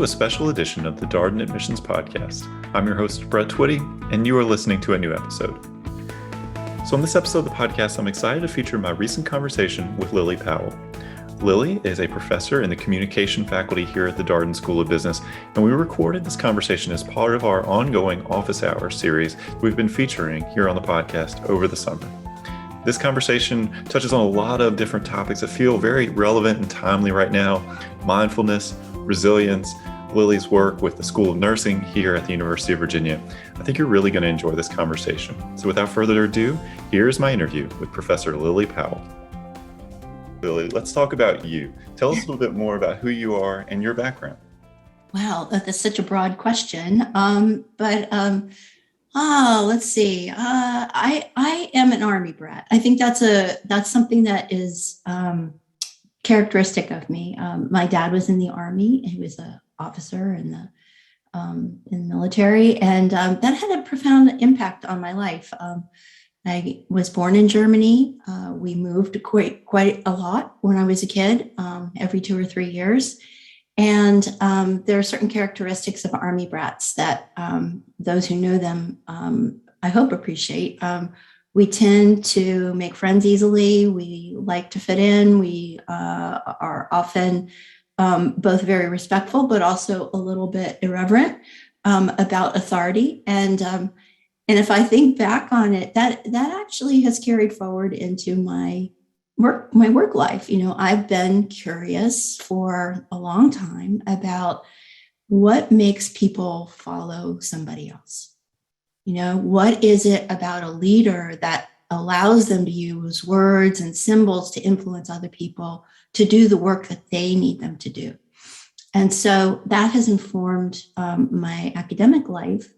to a special edition of the Darden Admissions podcast. I'm your host, Brett Twitty, and you are listening to a new episode. So in this episode of the podcast, I'm excited to feature my recent conversation with Lili Powell. Lili is a professor in the communication faculty here at the Darden School of Business, and we recorded this conversation as part of our ongoing office hours series we've been featuring here on the podcast over the summer. This conversation touches on a lot of different topics that feel very relevant and timely right now: mindfulness, resilience, Lili's work with the School of Nursing here at the University of Virginia. I think you're really going to enjoy this conversation. So without further ado, here's my interview with Professor Lili Powell. Lili, let's talk about you. Tell us a little bit more about who you are and your background. Wow, that's such a broad question. Let's see. I am an Army brat. I think that's something that is characteristic of me. My dad was in the Army. He was an officer in the military, and that had a profound impact on my life. I was born in Germany. We moved quite a lot when I was a kid, every 2 or 3 years. And there are certain characteristics of Army brats that those who know them, I hope, appreciate. We tend to make friends easily. We like to fit in. We are often both very respectful, but also a little bit irreverent about authority. And if I think back on it, that actually has carried forward into my work life. You know, I've been curious for a long time about what makes people follow somebody else. You know, what is it about a leader that allows them to use words and symbols to influence other people to do the work that they need them to do? And so that has informed my academic life,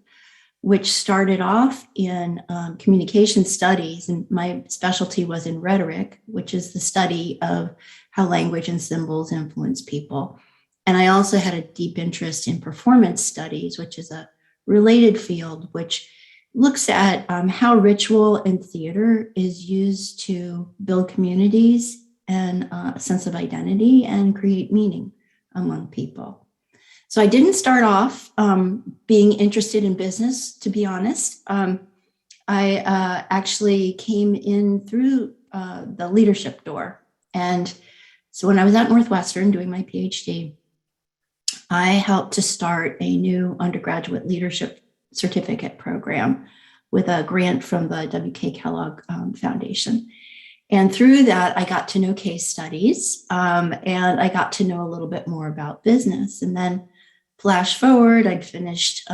which started off in communication studies. And my specialty was in rhetoric, which is the study of how language and symbols influence people. And I also had a deep interest in performance studies, which is a related field, which looks at how ritual and theater is used to build communities and a sense of identity and create meaning among people. So I didn't start off being interested in business, to be honest. I actually came in through the leadership door. And so when I was at Northwestern doing my PhD, I helped to start a new undergraduate leadership certificate program with a grant from the W.K. Kellogg Foundation. And through that, I got to know case studies, and I got to know a little bit more about business. And then flash forward, I'd finished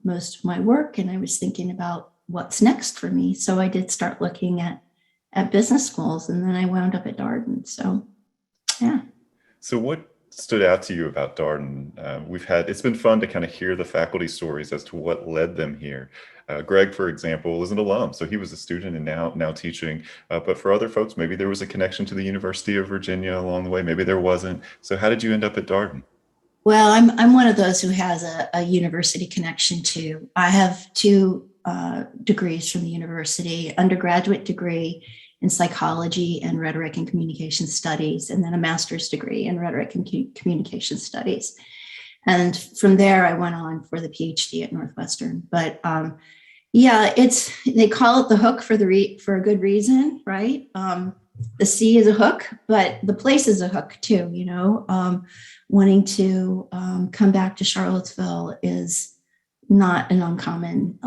most of my work, and I was thinking about what's next for me. So I did start looking at business schools, and then I wound up at Darden. So, yeah. So what stood out to you about Darden? It's been fun to kind of hear the faculty stories as to what led them here. Greg, for example, is an alum, so he was a student and now teaching. But for other folks, maybe there was a connection to the University of Virginia along the way. Maybe there wasn't. So how did you end up at Darden? Well, I'm one of those who has a university connection too. I have 2 degrees from the university: undergraduate degree in psychology and rhetoric and communication studies, and then a master's degree in rhetoric and communication studies. And from there, I went on for the PhD at Northwestern. But they call it the hook for a good reason, right? The sea is a hook, but the place is a hook too. You know, wanting to come back to Charlottesville is not an uncommon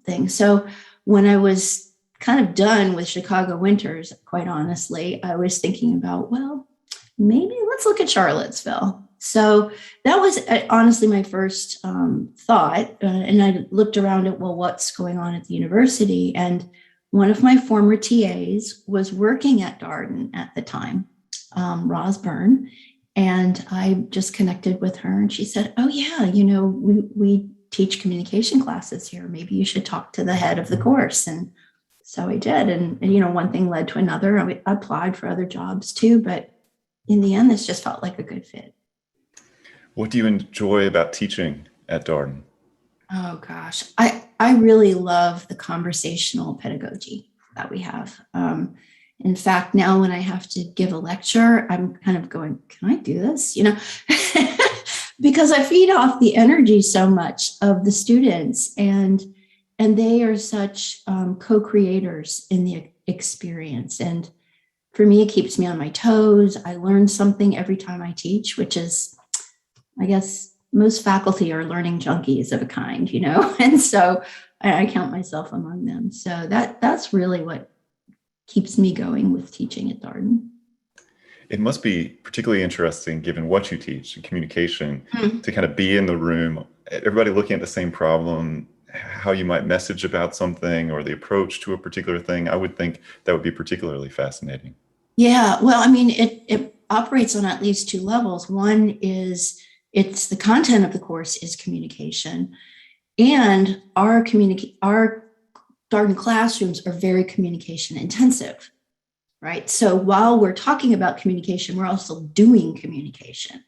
thing. So when I was kind of done with Chicago winters, quite honestly, I was thinking about, well, maybe let's look at Charlottesville. So that was honestly my first thought. And I looked around at, well, what's going on at the university? And one of my former TAs was working at Darden at the time, Roz Byrne. And I just connected with her, and she said, oh yeah, you know, we teach communication classes here. Maybe you should talk to the head of the course. And so I did. And you know, one thing led to another. I applied for other jobs too, but in the end, this just felt like a good fit. What do you enjoy about teaching at Darden? Oh gosh, I really love the conversational pedagogy that we have. In fact, now when I have to give a lecture, I'm kind of going, can I do this? You know, because I feed off the energy so much of the students, and they are such co-creators in the experience. And for me, it keeps me on my toes. I learn something every time I teach, which is, I guess, most faculty are learning junkies of a kind, and so I count myself among them. So that's really what keeps me going with teaching at Darden. It must be particularly interesting, given what you teach, communication, to kind of be in the room, everybody looking at the same problem, how you might message about something or the approach to a particular thing. I would think that would be particularly fascinating. Yeah, well, I mean, it operates on at least two levels. One is it's the content of the course is communication, and our Darden classrooms are very communication intensive, right? So while we're talking about communication, we're also doing communication.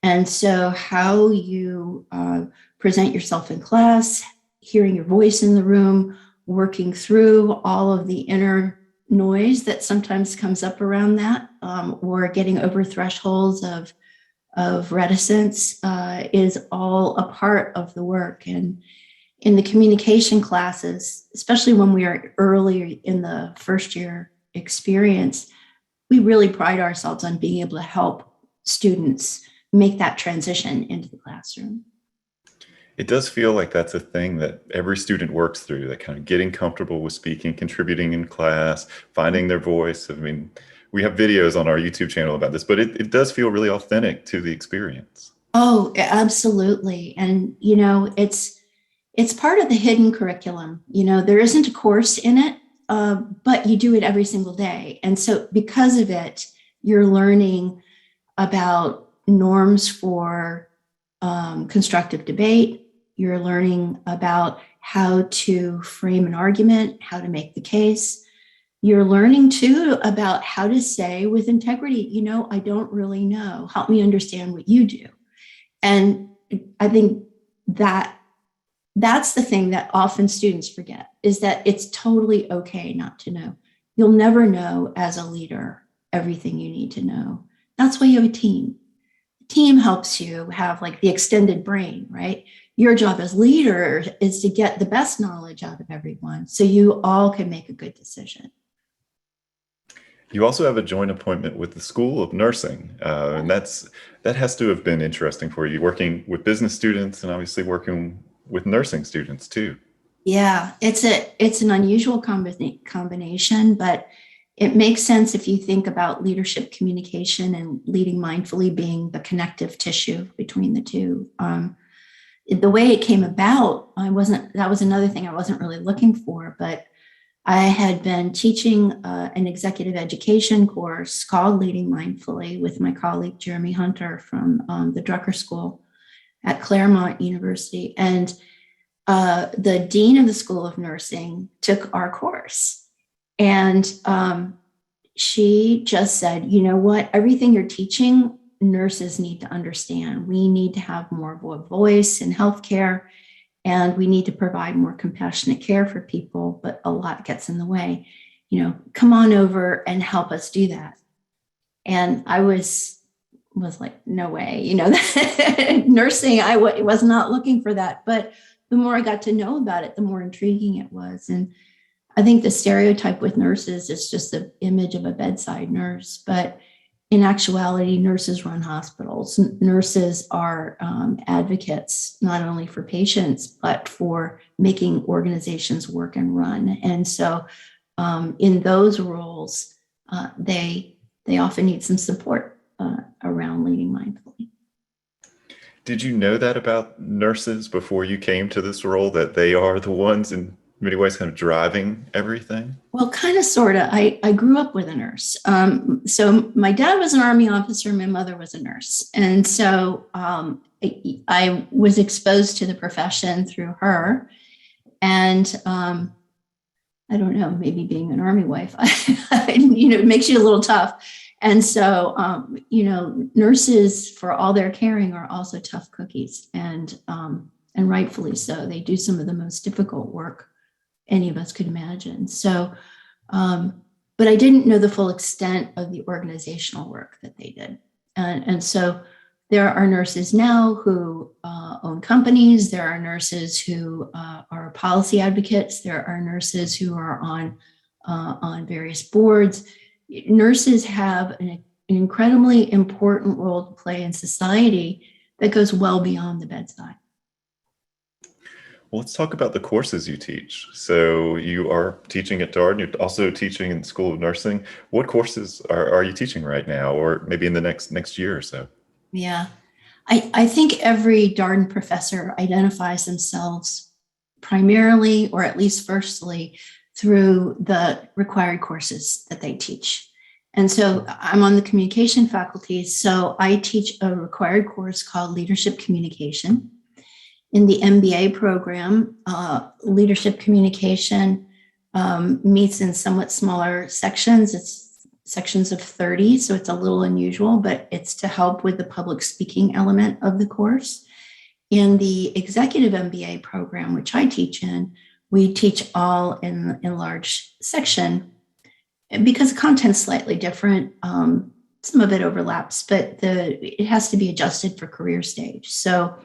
And so how you present yourself in class, hearing your voice in the room, working through all of the inner noise that sometimes comes up around that, or getting over thresholds of reticence is all a part of the work. And in the communication classes, especially when we are early in the first year experience, we really pride ourselves on being able to help students make that transition into the classroom. It does feel like that's a thing that every student works through, that kind of getting comfortable with speaking, contributing in class, finding their voice. I mean, we have videos on our YouTube channel about this, but it does feel really authentic to the experience. Oh, absolutely. And, it's part of the hidden curriculum. There isn't a course in it, but you do it every single day. And so because of it, you're learning about norms for constructive debate. You're learning about how to frame an argument, how to make the case. You're learning too about how to say with integrity, I don't really know. Help me understand what you do. And I think that's the thing that often students forget, is that it's totally okay not to know. You'll never know as a leader everything you need to know. That's why you have a team. The team helps you have like the extended brain, right? Your job as leader is to get the best knowledge out of everyone so you all can make a good decision. You also have a joint appointment with the School of Nursing, and that has to have been interesting for you, working with business students and obviously working with nursing students too. Yeah, it's an unusual combination, but it makes sense if you think about leadership communication and leading mindfully being the connective tissue between the two. The way it came about, that was another thing I wasn't really looking for, but I had been teaching an executive education course called Leading Mindfully with my colleague, Jeremy Hunter from the Drucker School at Claremont University. And the dean of the School of Nursing took our course. And she just said, you know what, everything you're teaching, nurses need to understand. We need to have more of a voice in healthcare, and we need to provide more compassionate care for people, but a lot gets in the way. Come on over and help us do that. And I was like, no way, nursing, I was not looking for that. But the more I got to know about it, the more intriguing it was. And I think the stereotype with nurses is just the image of a bedside nurse. But in actuality, nurses run hospitals. Nurses are advocates, not only for patients, but for making organizations work and run. And so in those roles, they often need some support around leading mindfully. Did you know that about nurses before you came to this role, that they are the ones in many ways kind of driving everything? Well, kind of, sort of. I grew up with a nurse. So my dad was an Army officer. My mother was a nurse. And so I was exposed to the profession through her. And I don't know, maybe being an Army wife, it makes you a little tough. And so, nurses, for all their caring, are also tough cookies, and rightfully so. They do some of the most difficult work any of us could imagine. So, but I didn't know the full extent of the organizational work that they did. And so There are nurses now who own companies. There are nurses who are policy advocates. There are nurses who are on various boards. Nurses have an incredibly important role to play in society that goes well beyond the bedside. Well, let's talk about the courses you teach. So you are teaching at Darden. You're also teaching in the School of Nursing. What courses are you teaching right now, or maybe in the next year or so? Yeah, I think every Darden professor identifies themselves primarily, or at least firstly, through the required courses that they teach. And so I'm on the communication faculty. So I teach a required course called Leadership Communication. In the MBA program, leadership communication meets in somewhat smaller sections. It's sections of 30, so it's a little unusual, but it's to help with the public speaking element of the course. In the executive MBA program, which I teach in, we teach all in large section. And because the content's slightly different, some of it overlaps, but it has to be adjusted for career stage. So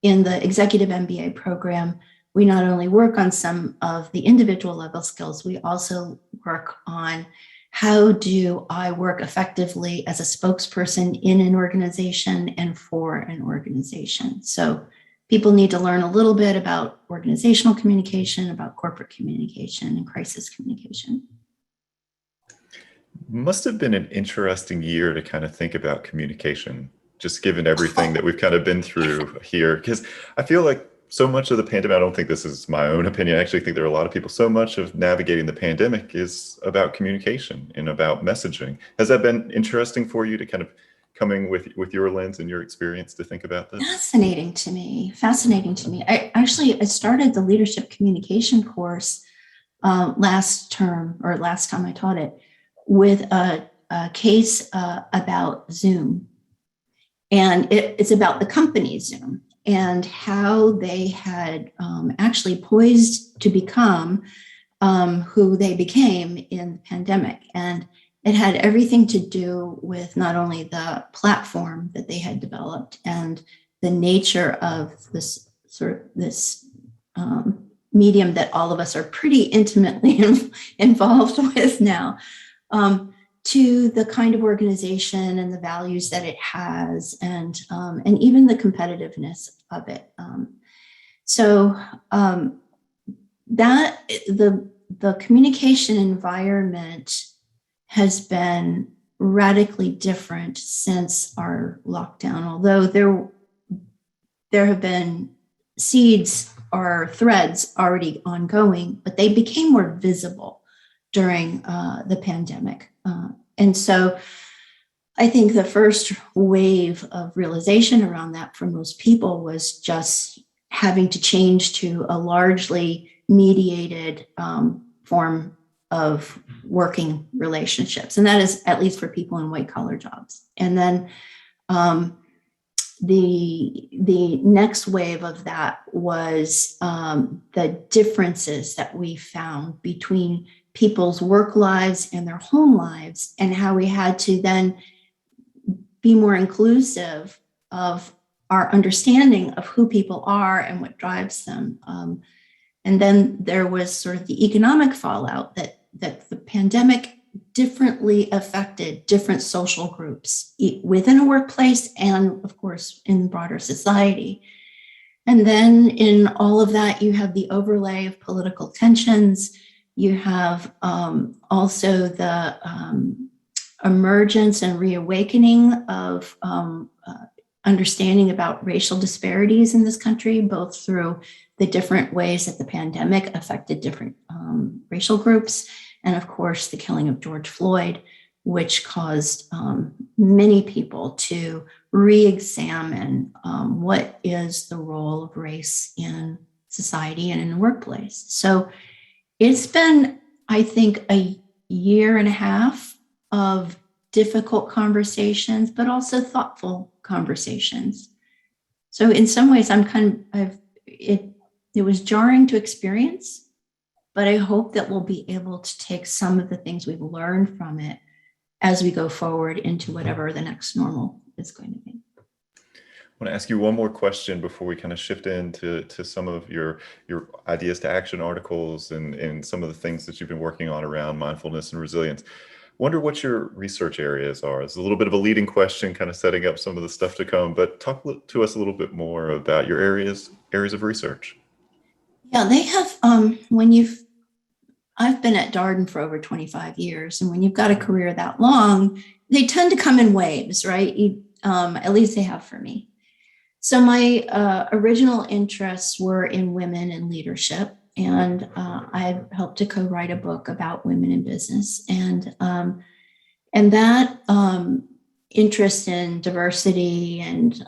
in the executive MBA program, we not only work on some of the individual level skills, we also work on how do I work effectively as a spokesperson in an organization and for an organization. So people need to learn a little bit about organizational communication, about corporate communication, and crisis communication. Must have been an interesting year to kind of think about communication, just given everything that we've kind of been through here. Because I feel like so much of the pandemic, I don't think this is my own opinion, I actually think there are a lot of people, so much of navigating the pandemic is about communication and about messaging. Has that been interesting for you to kind of coming with your lens and your experience to think about this? Fascinating to me. I started the leadership communication course last term, or last time I taught it, with a case about Zoom. And it's about the company Zoom and how they had actually poised to become who they became in the pandemic. And it had everything to do with not only the platform that they had developed and the nature of this medium that all of us are pretty intimately involved with now, to the kind of organization and the values that it has, and even the competitiveness of it. That the communication environment has been radically different since our lockdown, although there have been seeds or threads already ongoing, but they became more visible during the pandemic. And so I think the first wave of realization around that for most people was just having to change to a largely mediated form of working relationships. And that is at least for people in white collar jobs. And then the next wave of that was the differences that we found between people's work lives and their home lives, and how we had to then be more inclusive of our understanding of who people are and what drives them. And then there was sort of the economic fallout that the pandemic differently affected different social groups within a workplace and, of course, in broader society. And then in all of that, you have the overlay of political tensions. You have also the emergence and reawakening of understanding about racial disparities in this country, both through the different ways that the pandemic affected different racial groups, and of course, the killing of George Floyd, which caused many people to re-examine what is the role of race in society and in the workplace. So it's been, I think, a year and a half of difficult conversations, but also thoughtful conversations. So in some ways, it was jarring to experience, but I hope that we'll be able to take some of the things we've learned from it as we go forward into whatever the next normal is going to be. want to ask you one more question before we kind of shift into some of your ideas to action articles and some of the things that you've been working on around mindfulness and resilience. Wonder what your research areas are. It's a little bit of a leading question, kind of setting up some of the stuff to come, but talk to us a little bit more about your areas of research. Yeah, they have, I've been at Darden for over 25 years, and when you've got a career that long, they tend to come in waves, right? At least they have for me. So my original interests were in women and leadership, and I helped to co-write a book about women in business, and that interest in diversity and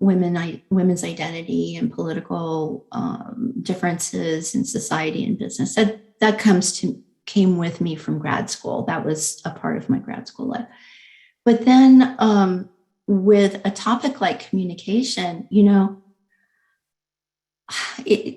women's identity and political differences in society and business that came with me from grad school. That was a part of my grad school life. But then with a topic like communication,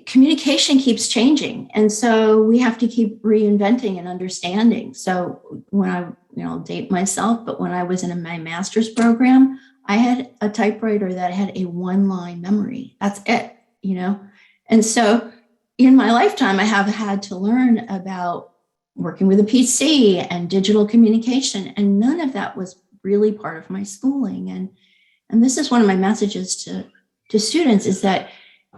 communication keeps changing. And so we have to keep reinventing and understanding. So when I'll date myself, but when I was in my master's program, I had a typewriter that had a one-line memory. That's it, And so in my lifetime, I have had to learn about working with a PC and digital communication, and none of that was really part of my schooling. And this is one of my messages to students, is that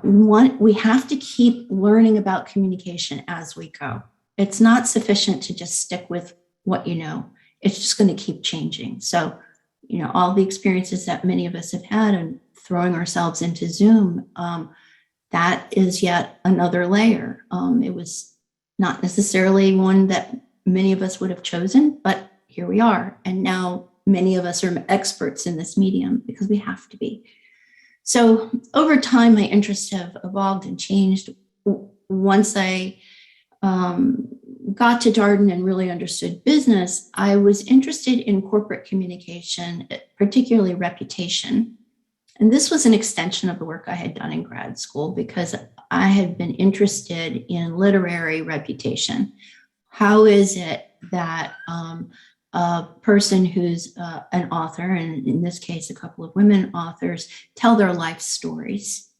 we have to keep learning about communication as we go. It's not sufficient to just stick with what you know. It's just going to keep changing. So, all the experiences that many of us have had and throwing ourselves into Zoom, that is yet another layer. It was not necessarily one that many of us would have chosen, but here we are. And now many of us are experts in this medium because we have to be. So over time, my interests have evolved and changed. Once I got to Darden and really understood business, I was interested in corporate communication, particularly reputation. And this was an extension of the work I had done in grad school because I had been interested in literary reputation. How is it that a person who's an author, and in this case, a couple of women authors, tell their life stories,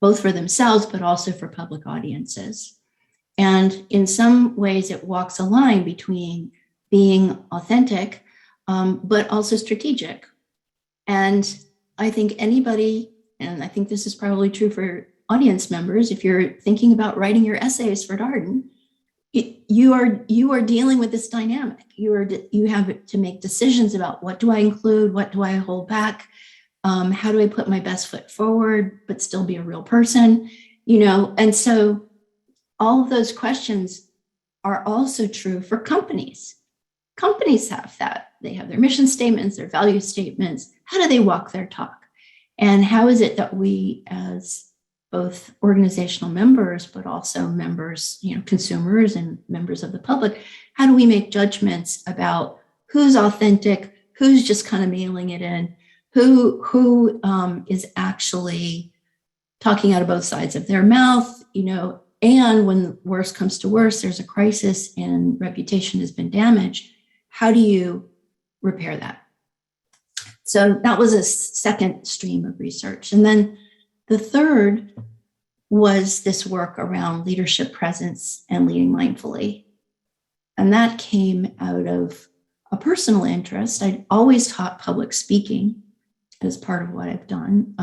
both for themselves, but also for public audiences. And in some ways, it walks a line between being authentic, but also strategic. And I think anybody, and I think this is probably true for audience members, if you're thinking about writing your essays for Darden, you are dealing with this dynamic. You have to make decisions about what do I include, what do I hold back, how do I put my best foot forward, but still be a real person, And so all of those questions are also true for companies. Companies have that. They have their mission statements, their value statements. How do they walk their talk? And how is it that we, as both organizational members, but also members, consumers and members of the public, how do we make judgments about who's authentic, who's just kind of mailing it in, who is actually talking out of both sides of their mouth, and when worse comes to worse, there's a crisis and reputation has been damaged. How do you repair that? So that was a second stream of research. And then the third was this work around leadership presence and leading mindfully. And that came out of a personal interest. I'd always taught public speaking as part of what I've done.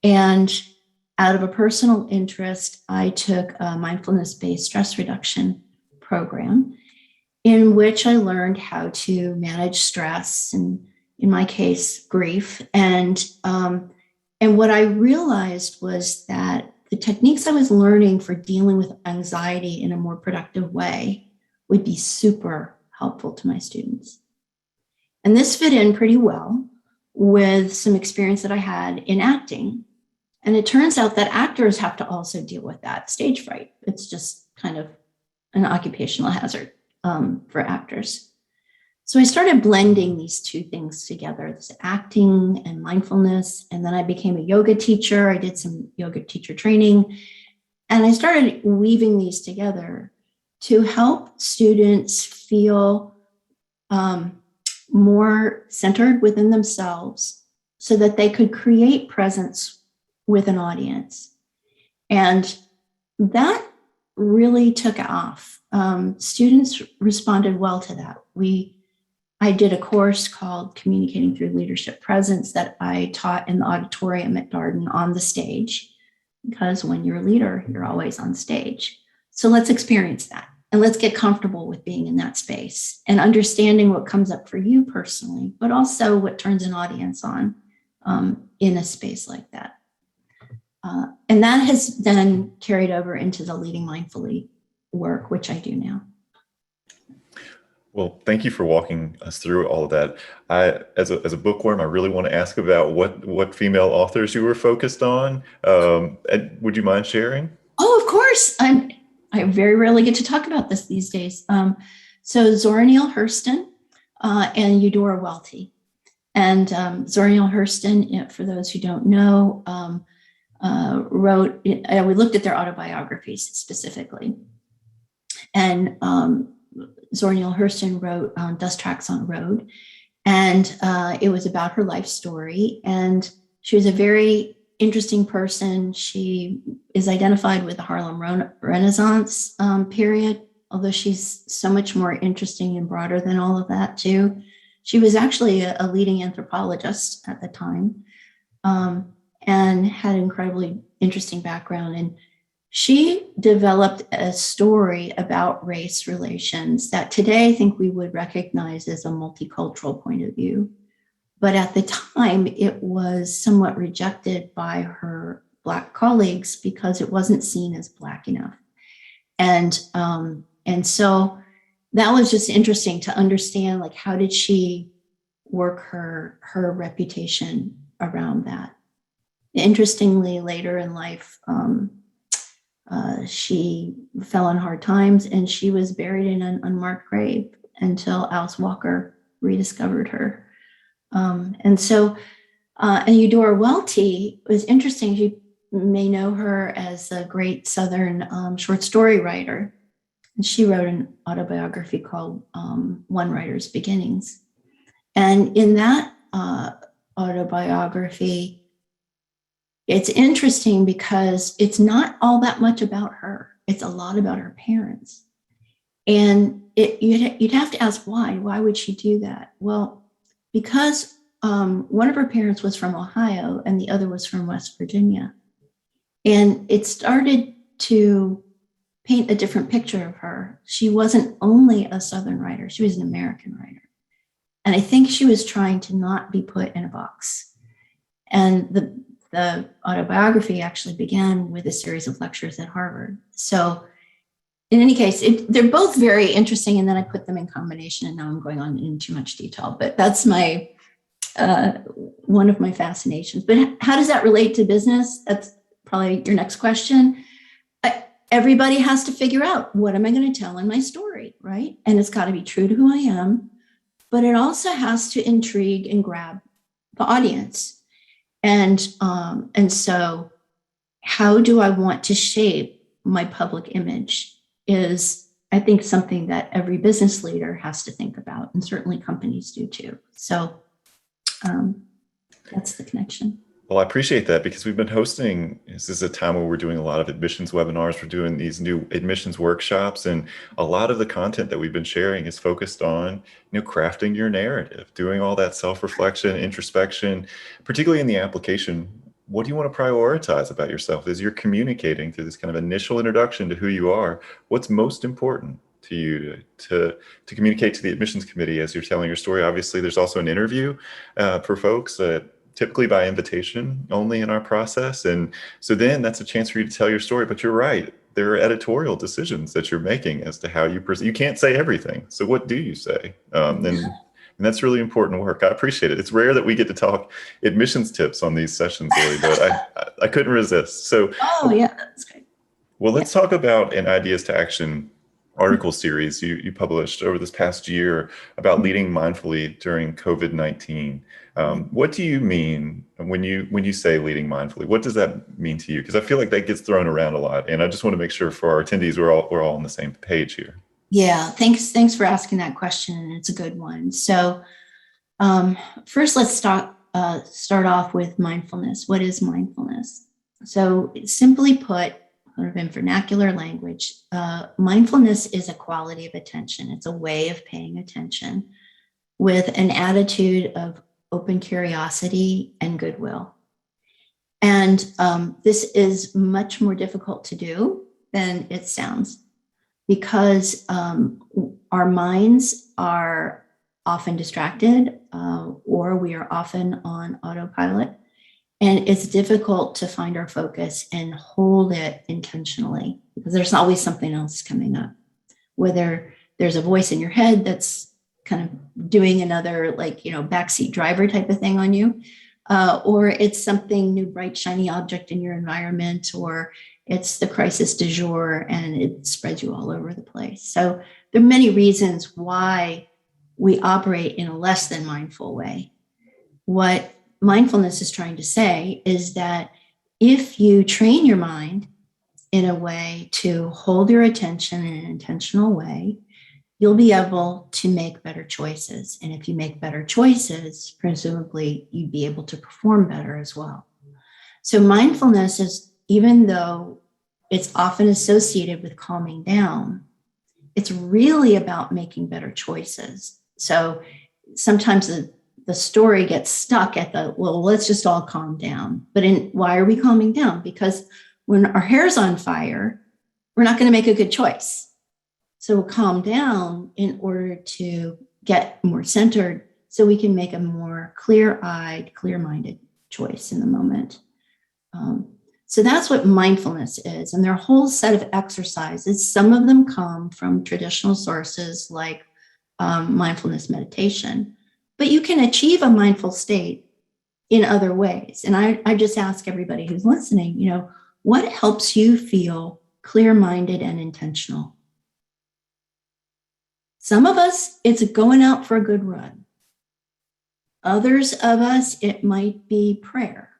And out of a personal interest, I took a mindfulness-based stress reduction program in which I learned how to manage stress and, in my case, grief. And what I realized was that the techniques I was learning for dealing with anxiety in a more productive way would be super helpful to my students. And this fit in pretty well with some experience that I had in acting. And it turns out that actors have to also deal with that stage fright. It's just kind of an occupational hazard for actors. So I started blending these two things together, this acting and mindfulness. And then I became a yoga teacher. I did some yoga teacher training. And I started weaving these together to help students feel more centered within themselves, so that they could create presence with an audience. And that really took off. Students responded well to that. I did a course called Communicating Through Leadership Presence that I taught in the auditorium at Darden on the stage, because when you're a leader, you're always on stage. So let's experience that, and let's get comfortable with being in that space and understanding what comes up for you personally, but also what turns an audience on in a space like that. And that has then carried over into the Leading Mindfully work, which I do now. Well, thank you for walking us through all of that. As a bookworm, I really want to ask about what female authors you were focused on. Would you mind sharing? Oh, of course. I very rarely get to talk about this these days. So Zora Neale Hurston and Eudora Welty. And Zora Neale Hurston, for those who don't know, wrote, we looked at their autobiographies specifically. And Zora Neale Hurston wrote Dust Tracks on a Road, and it was about her life story. And she was a very interesting person. She is identified with the Harlem Renaissance period, although she's so much more interesting and broader than all of that too. She was actually a leading anthropologist at the time, and had an incredibly interesting background. And she developed a story about race relations that today I think we would recognize as a multicultural point of view. But at the time, it was somewhat rejected by her Black colleagues because it wasn't seen as Black enough. And so that was just interesting to understand, like, how did she work her reputation around that? Interestingly, later in life, she fell on hard times, and she was buried in an unmarked grave until Alice Walker rediscovered her. And Eudora Welty was interesting. You may know her as a great Southern short story writer. And she wrote an autobiography called One Writer's Beginnings. And in that autobiography, it's interesting because it's not all that much about her. It's a lot about her parents. And you'd have to ask why. Why would she do that? Well, because one of her parents was from Ohio and the other was from West Virginia. And it started to paint a different picture of her. She wasn't only a Southern writer, she was an American writer. And I think she was trying to not be put in a box. And the autobiography actually began with a series of lectures at Harvard. So in any case, they're both very interesting, and then I put them in combination, and now I'm going on in too much detail, but that's my one of my fascinations. But how does that relate to business? That's probably your next question. Everybody has to figure out, what am I going to tell in my story, right? And it's got to be true to who I am, but it also has to intrigue and grab the audience. And so how do I want to shape my public image is, I think, something that every business leader has to think about, and certainly companies do too. So that's the connection. Well, I appreciate that, because we've been hosting, this is a time where we're doing a lot of admissions webinars. We're doing these new admissions workshops, and a lot of the content that we've been sharing is focused on, crafting your narrative, doing all that self-reflection, introspection, particularly in the application. What do you want to prioritize about yourself as you're communicating through this kind of initial introduction to who you are? What's most important to you to communicate to the admissions committee as you're telling your story? Obviously, there's also an interview for folks that typically by invitation only in our process. And so then that's a chance for you to tell your story. But you're right, there are editorial decisions that you're making as to how you present. You can't say everything. So what do you say? And that's really important work. I appreciate it. It's rare that we get to talk admissions tips on these sessions, Lili, but I couldn't resist. So, oh yeah, that's great. Well, let's talk about an Ideas to Action article series you published over this past year about leading mindfully during COVID-19. What do you mean when you say leading mindfully? What does that mean to you? Because I feel like that gets thrown around a lot, and I just want to make sure for our attendees we're all on the same page here. Yeah, thanks for asking that question, and it's a good one. So first, let's talk start off with mindfulness. What is mindfulness? So simply put, sort of in vernacular language, mindfulness is a quality of attention. It's a way of paying attention with an attitude of open curiosity and goodwill. And this is much more difficult to do than it sounds, because our minds are often distracted, or we are often on autopilot. And it's difficult to find our focus and hold it intentionally, because there's always something else coming up. Whether there's a voice in your head that's kind of doing another, backseat driver type of thing on you, or it's something new, bright, shiny object in your environment, or it's the crisis du jour and it spreads you all over the place. So there are many reasons why we operate in a less than mindful way. What mindfulness is trying to say is that if you train your mind in a way to hold your attention in an intentional way, you'll be able to make better choices. And if you make better choices, presumably you'd be able to perform better as well. So mindfulness is, even though it's often associated with calming down, it's really about making better choices. So sometimes the story gets stuck at let's just all calm down. But why are we calming down? Because when our hair's on fire, we're not going to make a good choice. So we'll calm down in order to get more centered so we can make a more clear-eyed, clear-minded choice in the moment. So that's what mindfulness is. And there are a whole set of exercises. Some of them come from traditional sources like mindfulness meditation. But you can achieve a mindful state in other ways. And I just ask everybody who's listening, what helps you feel clear-minded and intentional? Some of us, it's going out for a good run. Others of us, it might be prayer.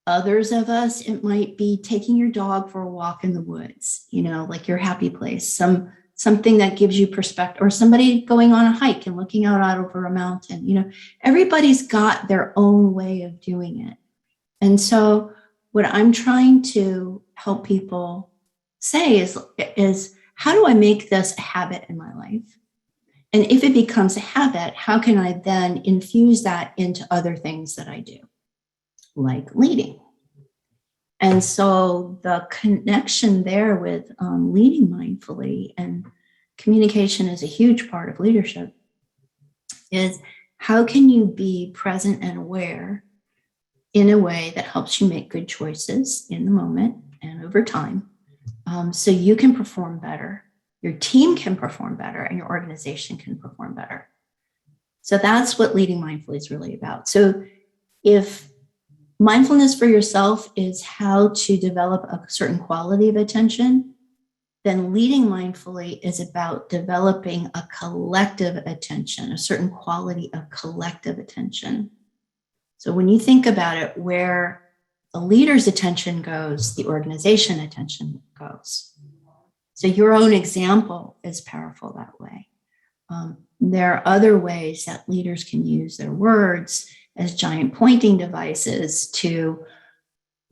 Others of us, it might be taking your dog for a walk in the woods, like your happy place, something that gives you perspective, or somebody going on a hike and looking out over a mountain. Everybody's got their own way of doing it. And so what I'm trying to help people say is how do I make this a habit in my life? And if it becomes a habit, how can I then infuse that into other things that I do, like leading? And so the connection there with leading mindfully, and communication is a huge part of leadership, is how can you be present and aware in a way that helps you make good choices in the moment and over time, so you can perform better, your team can perform better, and your organization can perform better. So that's what leading mindfully is really about. So if mindfulness for yourself is how to develop a certain quality of attention, then leading mindfully is about developing a collective attention, a certain quality of collective attention. So when you think about it, where the leader's attention goes, the organization attention goes. So your own example is powerful that way. There are other ways that leaders can use their words as giant pointing devices to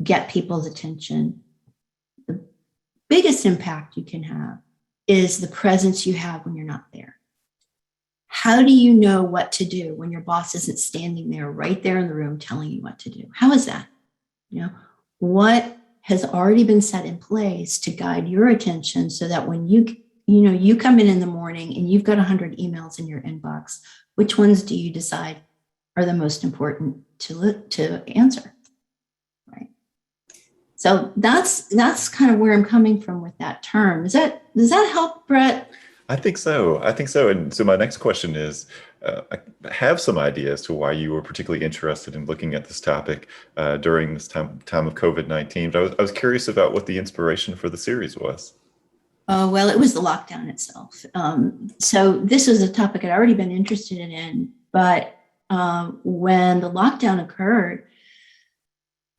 get people's attention. The biggest impact you can have is the presence you have when you're not there. How do you know what to do when your boss isn't standing there, right there in the room telling you what to do? How is that? What has already been set in place to guide your attention so that when you come in the morning and you've got 100 emails in your inbox, which ones do you decide are the most important to answer, right? So that's kind of where I'm coming from with that term. Does that help, Brett? I think so. And so my next question is, I have some idea as to why you were particularly interested in looking at this topic during this time of COVID-19. But I was curious about what the inspiration for the series was. Well, it was the lockdown itself. So this was a topic I'd already been interested in, but when the lockdown occurred,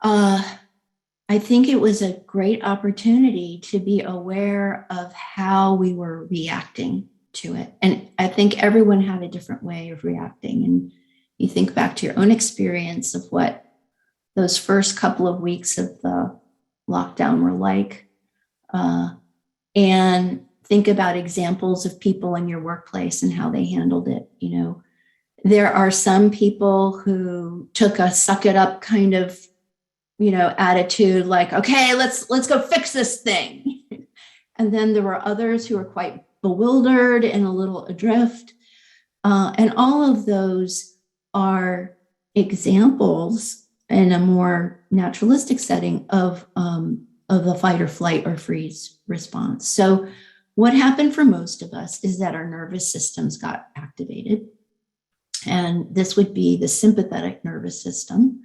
I think it was a great opportunity to be aware of how we were reacting to it. And I think everyone had a different way of reacting. You think back to your own experience of what those first couple of weeks of the lockdown were like, and think about examples of people in your workplace and how they handled it. There are some people who took a suck it up kind of, attitude, like, okay, let's go fix this thing. And then there were others who were quite bewildered and a little adrift. And all of those are examples in a more naturalistic setting of the fight or flight or freeze response. So what happened for most of us is that our nervous systems got activated. And this would be the sympathetic nervous system.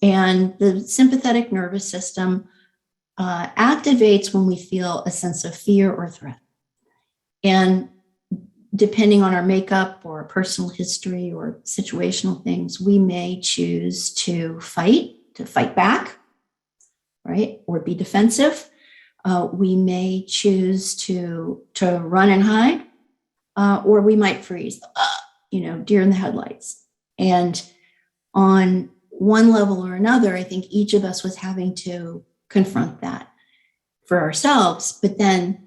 And the sympathetic nervous system activates when we feel a sense of fear or threat. And depending on our makeup or personal history or situational things, we may choose to fight back, right? Or be defensive. We may choose to run and hide, or we might freeze, deer in the headlights. And on one level or another, I think each of us was having to confront that for ourselves. But then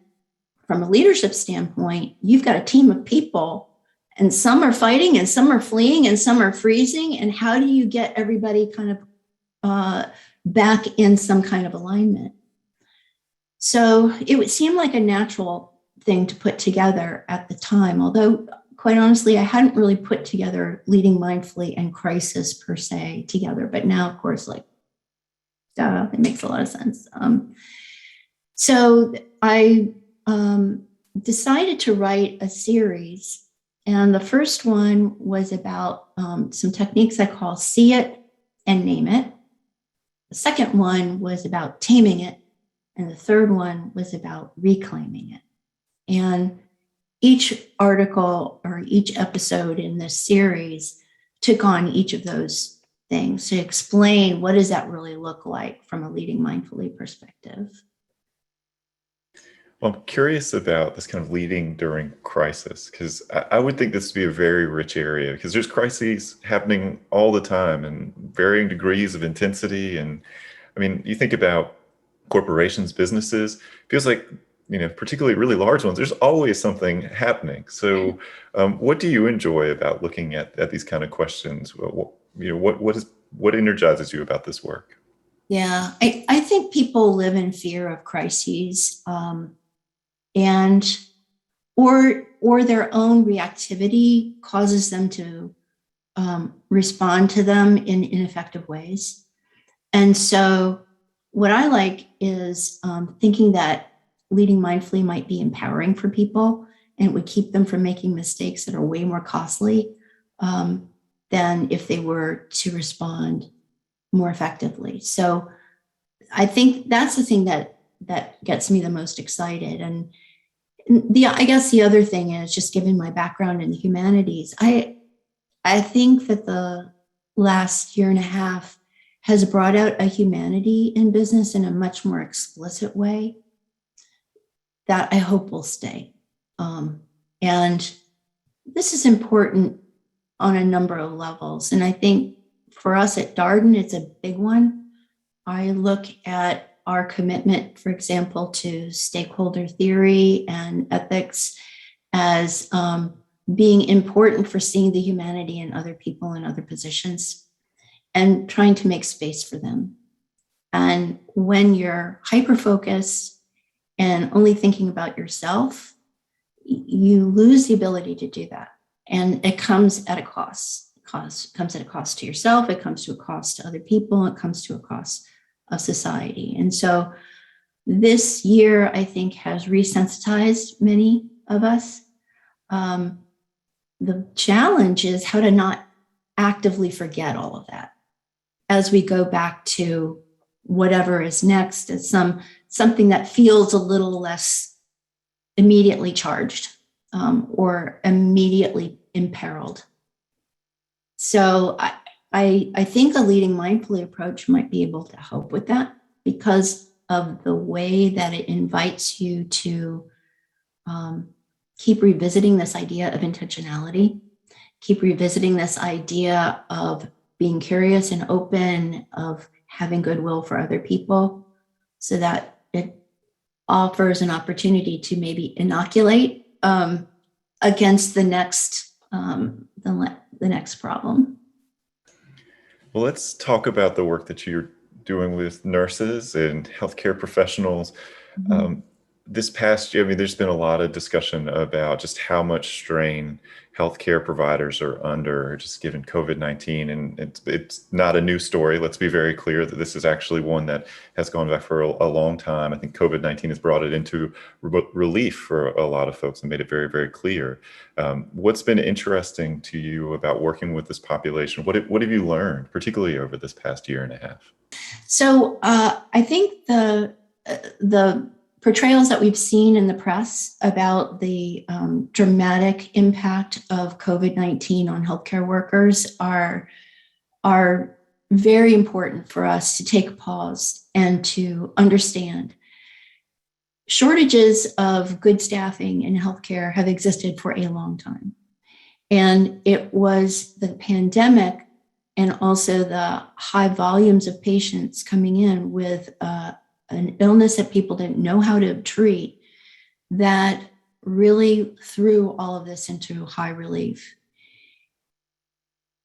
from a leadership standpoint, you've got a team of people, and some are fighting and some are fleeing and some are freezing. And how do you get everybody kind of back in some kind of alignment? So it would seem like a natural thing to put together at the time, although quite honestly, I hadn't really put together leading mindfully and crisis per se together. But now, of course, it makes a lot of sense. So I decided to write a series. And the first one was about some techniques I call see it and name it. The second one was about taming it. And the third one was about reclaiming it. And each article or each episode in this series took on each of those things to explain what does that really look like from a leading mindfully perspective. Well, I'm curious about this kind of leading during crisis, because I would think this would be a very rich area, because there's crises happening all the time and varying degrees of intensity. And I mean, you think about corporations, businesses, feels like, particularly really large ones, there's always something happening. So what do you enjoy about looking at these kind of questions? What energizes you about this work? Yeah, I think people live in fear of crises, and or their own reactivity causes them to respond to them in ineffective ways. And so what I like is thinking that leading mindfully might be empowering for people, and it would keep them from making mistakes that are way more costly than if they were to respond more effectively. So I think that's the thing that gets me the most excited. And I guess the other thing is, just given my background in the humanities, I think that the last year and a half has brought out a humanity in business in a much more explicit way that I hope will stay. And this is important on a number of levels. And I think for us at Darden, it's a big one. I look at our commitment, for example, to stakeholder theory and ethics as being important for seeing the humanity in other people in other positions and trying to make space for them. And when you're hyper-focused and only thinking about yourself, you lose the ability to do that. And it comes at a cost. It comes at a cost to yourself, it comes to a cost to other people, it comes to a cost of society. And so this year, I think, has resensitized many of us. The challenge is how to not actively forget all of that as we go back to whatever is next, as something that feels a little less immediately charged or immediately imperiled. So I think a leading mindfully approach might be able to help with that, because of the way that it invites you to keep revisiting this idea of intentionality keep revisiting this idea of being curious and open, of having goodwill for other people, so that it offers an opportunity to maybe inoculate against the next problem. Well, let's talk about the work that you're doing with nurses and healthcare professionals. Mm-hmm. This past year, I mean, there's been a lot of discussion about just how much strain healthcare providers are under, just given COVID-19. And it's not a new story. Let's be very clear that this is actually one that has gone back for a long time. I think COVID-19 has brought it into relief for a lot of folks and made it very, very clear. What's been interesting to you about working with this population? What have you learned, particularly over this past year and a half? So I think the portrayals that we've seen in the press about the dramatic impact of COVID-19 on healthcare workers are very important for us to take a pause and to understand. Shortages of good staffing in healthcare have existed for a long time. And it was the pandemic and also the high volumes of patients coming in with an illness that people didn't know how to treat that really threw all of this into high relief.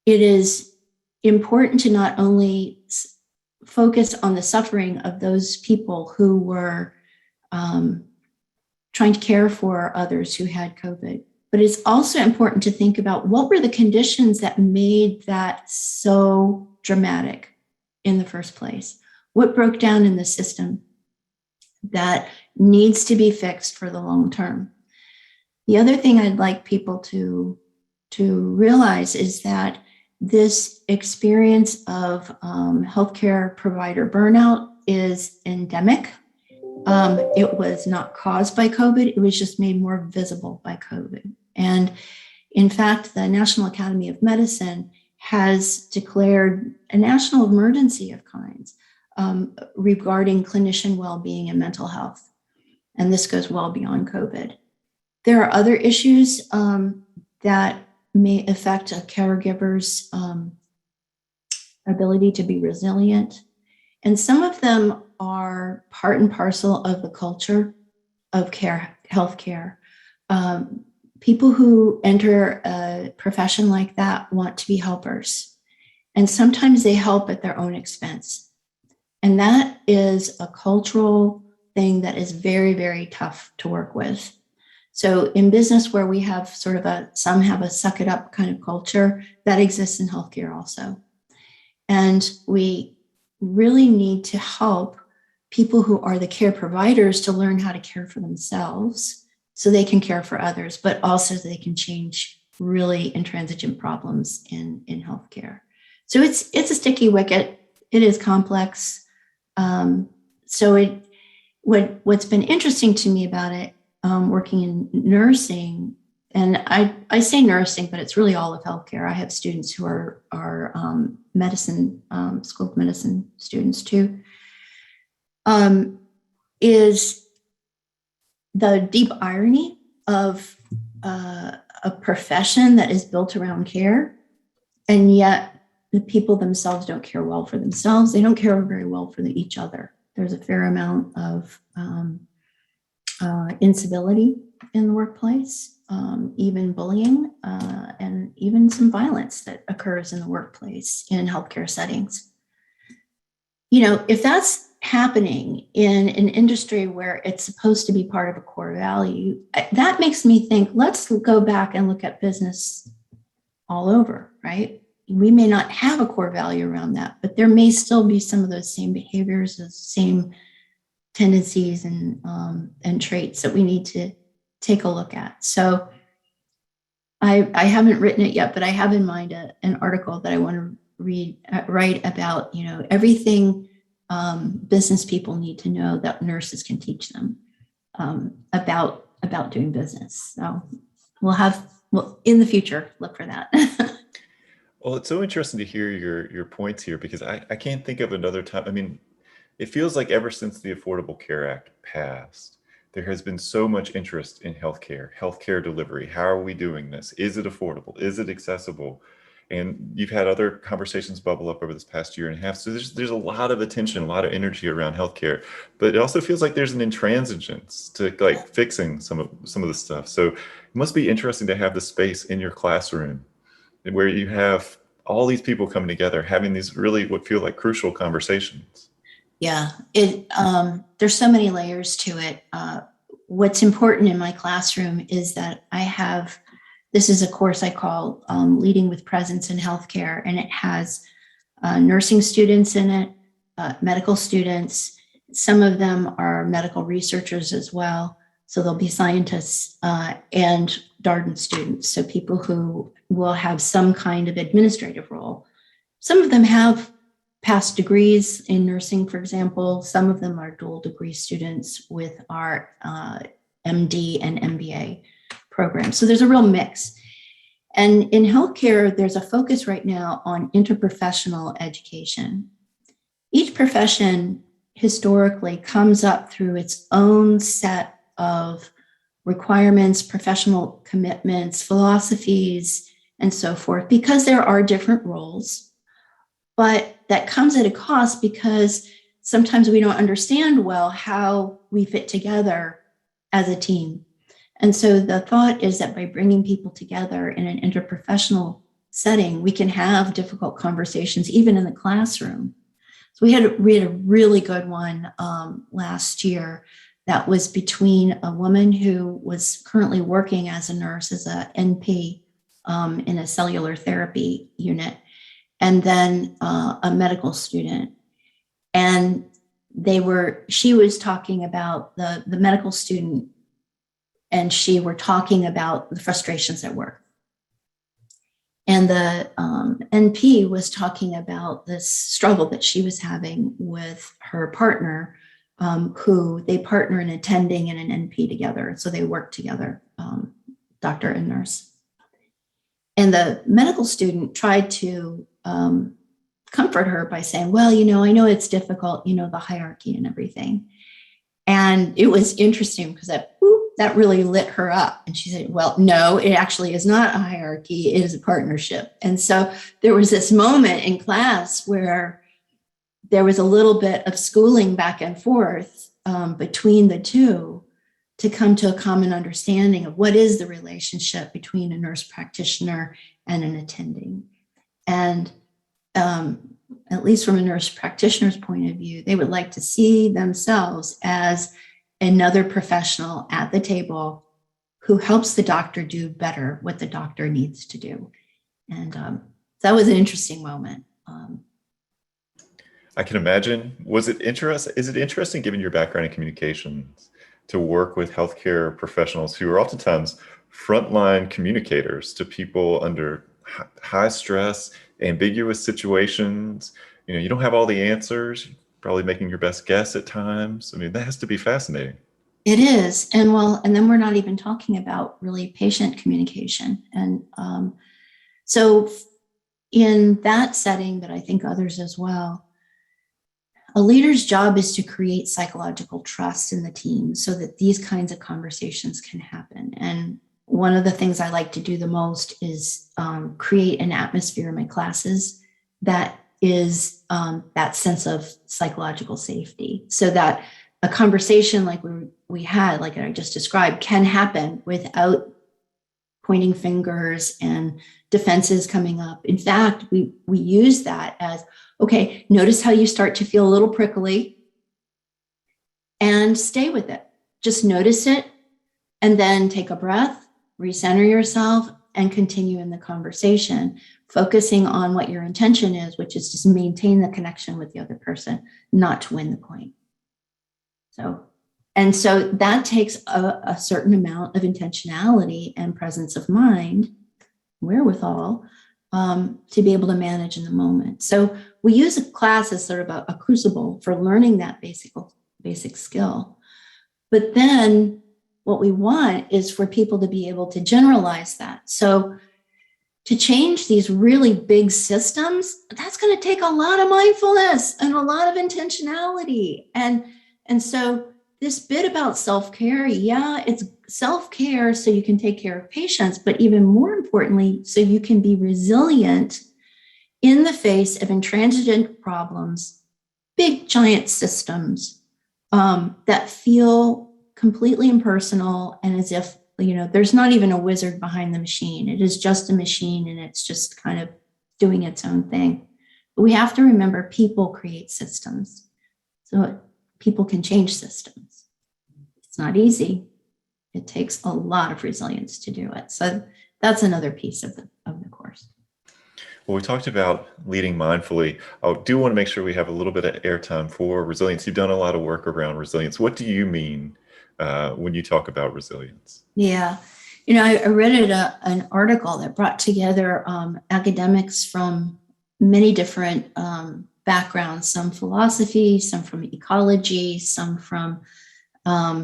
It is important to not only focus on the suffering of those people who were trying to care for others who had COVID, but it's also important to think about what were the conditions that made that so dramatic in the first place. What broke down in the system that needs to be fixed for the long term? The other thing I'd like people to realize is that this experience of healthcare provider burnout is endemic. It was not caused by COVID. It was just made more visible by COVID. And in fact, the National Academy of Medicine has declared a national emergency of kinds regarding clinician well-being and mental health. And this goes well beyond COVID. There are other issues that may affect a caregiver's ability to be resilient. And some of them are part and parcel of the culture of healthcare. People who enter a profession like that want to be helpers. And sometimes they help at their own expense. And that is a cultural thing that is very, very tough to work with. So in business where we have sort of some have a suck it up kind of culture, that exists in healthcare also. And we really need to help people who are the care providers to learn how to care for themselves so they can care for others, but also so they can change really intransigent problems in healthcare. So it's a sticky wicket. It is complex. So what's been interesting to me about it, working in nursing, and I say nursing, but it's really all of healthcare. I have students who are medicine, School of Medicine students too, is the deep irony of a profession that is built around care, and yet the people themselves don't care well for themselves. They don't care very well for each other. There's a fair amount of incivility in the workplace, even bullying, and even some violence that occurs in the workplace in healthcare settings. You know, if that's happening in an industry where it's supposed to be part of a core value, that makes me think, let's go back and look at business all over, right? We may not have a core value around that, but there may still be some of those same behaviors, those same tendencies and traits that we need to take a look at. So I haven't written it yet, but I have in mind an article that I want to write about, you know, everything business people need to know that nurses can teach them about doing business. So we'll in the future, look for that. Well, it's so interesting to hear your points here, because I can't think of another time. I mean, it feels like ever since the Affordable Care Act passed, there has been so much interest in healthcare delivery. How are we doing this? Is it affordable? Is it accessible? And you've had other conversations bubble up over this past year and a half. So there's a lot of attention, a lot of energy around healthcare, but it also feels like there's an intransigence to like fixing some of the stuff. So it must be interesting to have the space in your classroom where you have all these people coming together, having these really what feel like crucial conversations. Yeah, there's so many layers to it. What's important in my classroom is that this is a course I call Leading with Presence in Healthcare, and it has nursing students in it, medical students. Some of them are medical researchers as well. So there'll be scientists and Darden students, so people who will have some kind of administrative role. Some of them have past degrees in nursing, for example. Some of them are dual degree students with our MD and MBA program. So there's a real mix. And in healthcare, there's a focus right now on interprofessional education. Each profession historically comes up through its own set of requirements, professional commitments, philosophies, and so forth, because there are different roles. But that comes at a cost because sometimes we don't understand well how we fit together as a team. And so the thought is that by bringing people together in an interprofessional setting, we can have difficult conversations, even in the classroom. So we had a really good one last year that was between a woman who was currently working as a nurse, as a NP in a cellular therapy unit, and then a medical student. And she was talking about the medical student, and she were talking about the frustrations at work. And the NP was talking about this struggle that she was having with her partner, who they partner in attending and an NP together. So they work together, doctor and nurse. And the medical student tried to comfort her by saying, well, I know it's difficult, the hierarchy and everything. And it was interesting because that really lit her up. And she said, well, no, it actually is not a hierarchy. It is a partnership. And so there was this moment in class where there was a little bit of schooling back and forth between the two to come to a common understanding of what is the relationship between a nurse practitioner and an attending. And at least from a nurse practitioner's point of view, they would like to see themselves as another professional at the table who helps the doctor do better what the doctor needs to do. And that was an interesting moment. I can imagine. Is it interesting, given your background in communications, to work with healthcare professionals who are oftentimes frontline communicators to people under high stress, ambiguous situations? You don't have all the answers, you're probably making your best guess at times. I mean, that has to be fascinating. It is. And then we're not even talking about really patient communication. And so in that setting, but I think others as well, a leader's job is to create psychological trust in the team so that these kinds of conversations can happen. And one of the things I like to do the most is create an atmosphere in my classes that is that sense of psychological safety, so that a conversation like we had, like I just described, can happen without pointing fingers and defenses coming up. In fact, we use that as, okay, notice how you start to feel a little prickly and stay with it. Just notice it and then take a breath, recenter yourself, and continue in the conversation, focusing on what your intention is, which is to maintain the connection with the other person, not to win the point. So that takes a certain amount of intentionality and presence of mind, wherewithal, to be able to manage in the moment. So we use a class as sort of a crucible for learning that basic skill. But then what we want is for people to be able to generalize that. So to change these really big systems, that's going to take a lot of mindfulness and a lot of intentionality. And so this bit about self-care, yeah, it's self-care so you can take care of patients, but even more importantly, so you can be resilient in the face of intransigent problems, big giant systems that feel completely impersonal and as if, there's not even a wizard behind the machine. It is just a machine and it's just kind of doing its own thing. But we have to remember people create systems. So people can change systems. It's not easy. It takes a lot of resilience to do it. So that's another piece of the course. Well, we talked about leading mindfully. I do want to make sure we have a little bit of airtime for resilience. You've done a lot of work around resilience. What do you mean when you talk about resilience? Yeah. I read an article that brought together academics from many different backgrounds, some philosophy, some from ecology, some from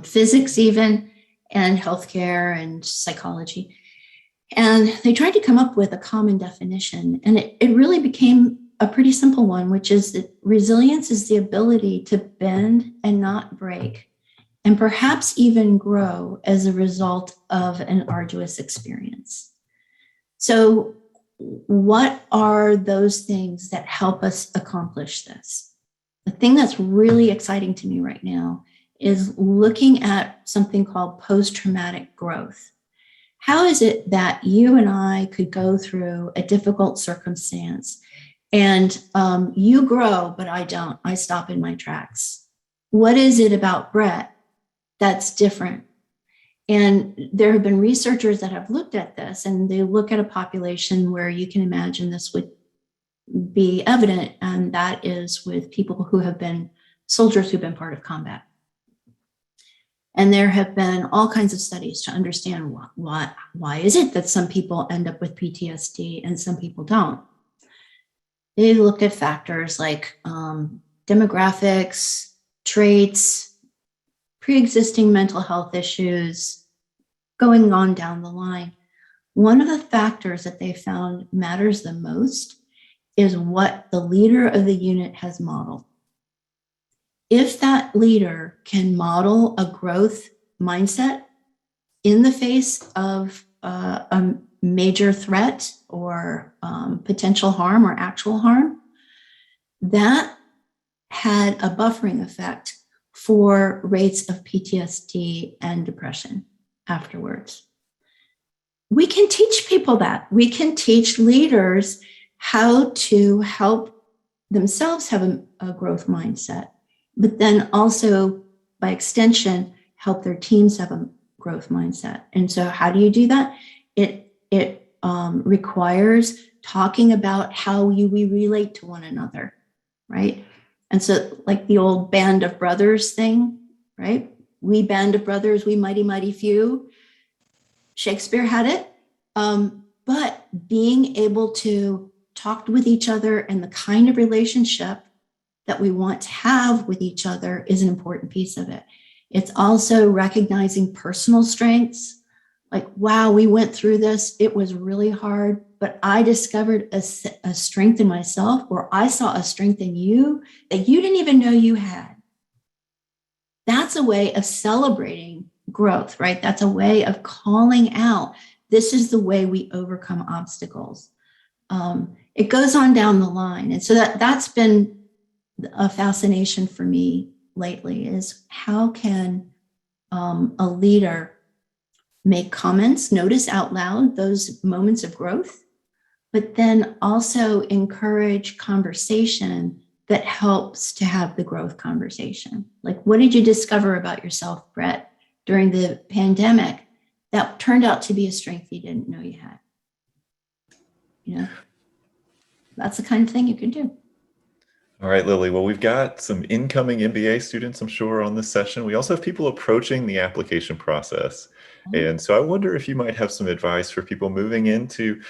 physics even, and healthcare and psychology. And they tried to come up with a common definition. And it really became a pretty simple one, which is that resilience is the ability to bend and not break, and perhaps even grow as a result of an arduous experience. So what are those things that help us accomplish this? The thing that's really exciting to me right now is looking at something called post-traumatic growth. How is it that you and I could go through a difficult circumstance and you grow, but I don't? I stop in my tracks. What is it about Brett that's different? And there have been researchers that have looked at this, and they look at a population where you can imagine this would be evident, and that is with people who have been soldiers who've been part of combat. And there have been all kinds of studies to understand why is it that some people end up with PTSD and some people don't. They looked at factors like demographics, traits, pre-existing mental health issues, going on down the line. One of the factors that they found matters the most is what the leader of the unit has modeled. If that leader can model a growth mindset in the face of a major threat or potential harm or actual harm, that had a buffering effect for rates of PTSD and depression afterwards. We can teach people that. We can teach leaders how to help themselves have a growth mindset, but then also, by extension, help their teams have a growth mindset. And so how do you do that? It requires talking about how we relate to one another, right? And so like the old band of brothers thing, right? We band of brothers, we mighty, mighty few. Shakespeare had it. But being able to talk with each other and the kind of relationship that we want to have with each other is an important piece of it. It's also recognizing personal strengths. Like, wow, we went through this. It was really hard, but I discovered a strength in myself, or I saw a strength in you that you didn't even know you had. That's a way of celebrating growth, right? That's a way of calling out, this is the way we overcome obstacles. It goes on down the line. And so that's been a fascination for me lately, is how can a leader make comments, notice out loud those moments of growth, but then also encourage conversation that helps to have the growth conversation. Like, what did you discover about yourself, Brett, during the pandemic that turned out to be a strength you didn't know you had? That's the kind of thing you can do. All right, Lili. Well, we've got some incoming MBA students, I'm sure, on this session. We also have people approaching the application process. And so I wonder if you might have some advice for people moving into,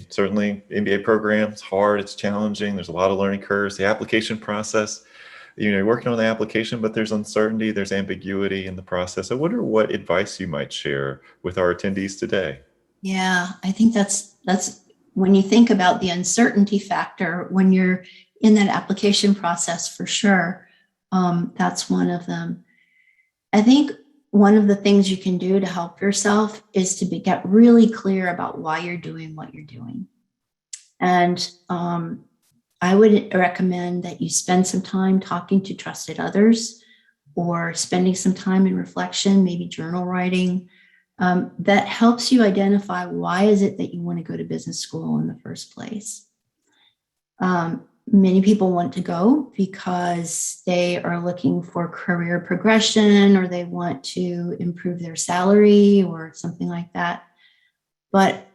certainly MBA program's hard, it's challenging, there's a lot of learning curves, the application process, you're working on the application, but there's uncertainty, there's ambiguity in the process. I wonder what advice you might share with our attendees today. Yeah, I think that's when you think about the uncertainty factor, when you're in that application process, for sure, that's one of them. I think one of the things you can do to help yourself is to get really clear about why you're doing what you're doing. And I would recommend that you spend some time talking to trusted others or spending some time in reflection, maybe journal writing, that helps you identify why is it that you want to go to business school in the first place. Many people want to go because they are looking for career progression or they want to improve their salary or something like that. But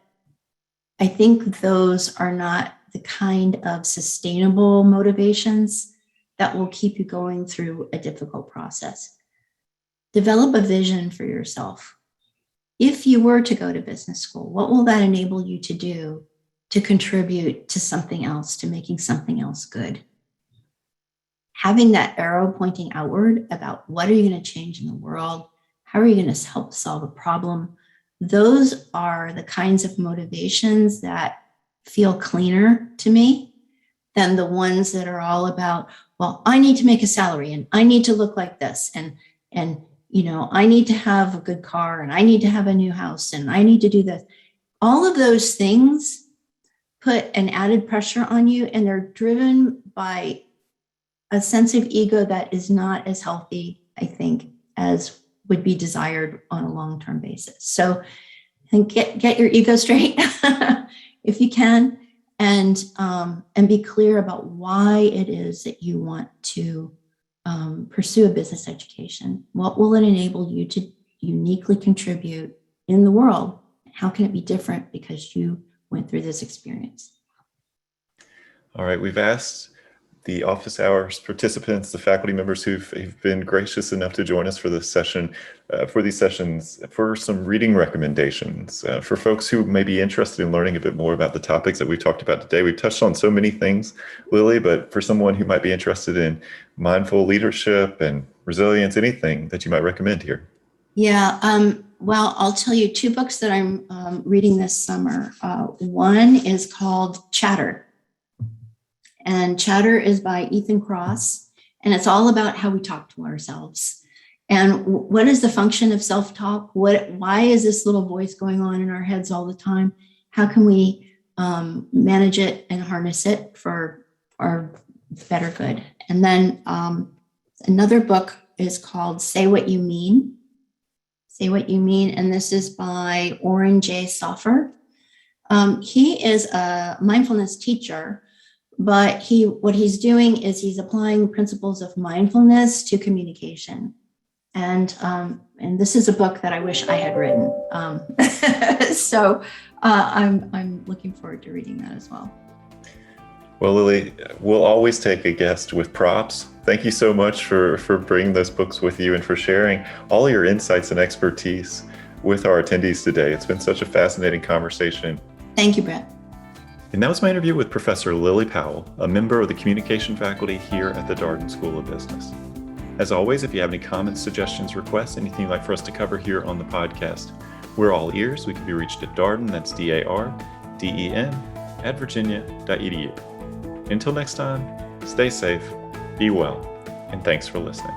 I think those are not the kind of sustainable motivations that will keep you going through a difficult process. Develop a vision for yourself. If you were to go to business school, what will that enable you to do to contribute to something else, to making something else good? Having that arrow pointing outward about what are you going to change in the world? How are you going to help solve a problem? Those are the kinds of motivations that feel cleaner to me than the ones that are all about, well, I need to make a salary and I need to look like this. And I need to have a good car and I need to have a new house and I need to do this. All of those things put an added pressure on you, and they're driven by a sense of ego that is not as healthy, I think, as would be desired on a long-term basis. So I think get your ego straight if you can, and be clear about why it is that you want to pursue a business education. What will it enable you to uniquely contribute in the world? How can it be different because you went through this experience? All right, we've asked the office hours participants, the faculty members who've been gracious enough to join us for this session, for these sessions, for some reading recommendations for folks who may be interested in learning a bit more about the topics that we've talked about today. We've touched on so many things, Lili, but for someone who might be interested in mindful leadership and resilience, anything that you might recommend here? Yeah, well, I'll tell you 2 books that I'm reading this summer. One is called Chatter. And Chatter is by Ethan Kross. And it's all about how we talk to ourselves. And what is the function of self-talk? Why is this little voice going on in our heads all the time? How can we manage it and harness it for our better good? And then another book is called Say What You Mean. Say What You Mean. And this is by Oren J. Soffer. He is a mindfulness teacher, but what he's doing is he's applying principles of mindfulness to communication. And this is a book that I wish I had written. So I'm looking forward to reading that as well. Well, Lili, we'll always take a guest with props. Thank you so much for bringing those books with you and for sharing all your insights and expertise with our attendees today. It's been such a fascinating conversation. Thank you, Brett. And that was my interview with Professor Lili Powell, a member of the communication faculty here at the Darden School of Business. As always, if you have any comments, suggestions, requests, anything you'd like for us to cover here on the podcast, we're all ears. We can be reached at Darden, that's DARDEN, @virginia.edu. Until next time, stay safe, be well, and thanks for listening.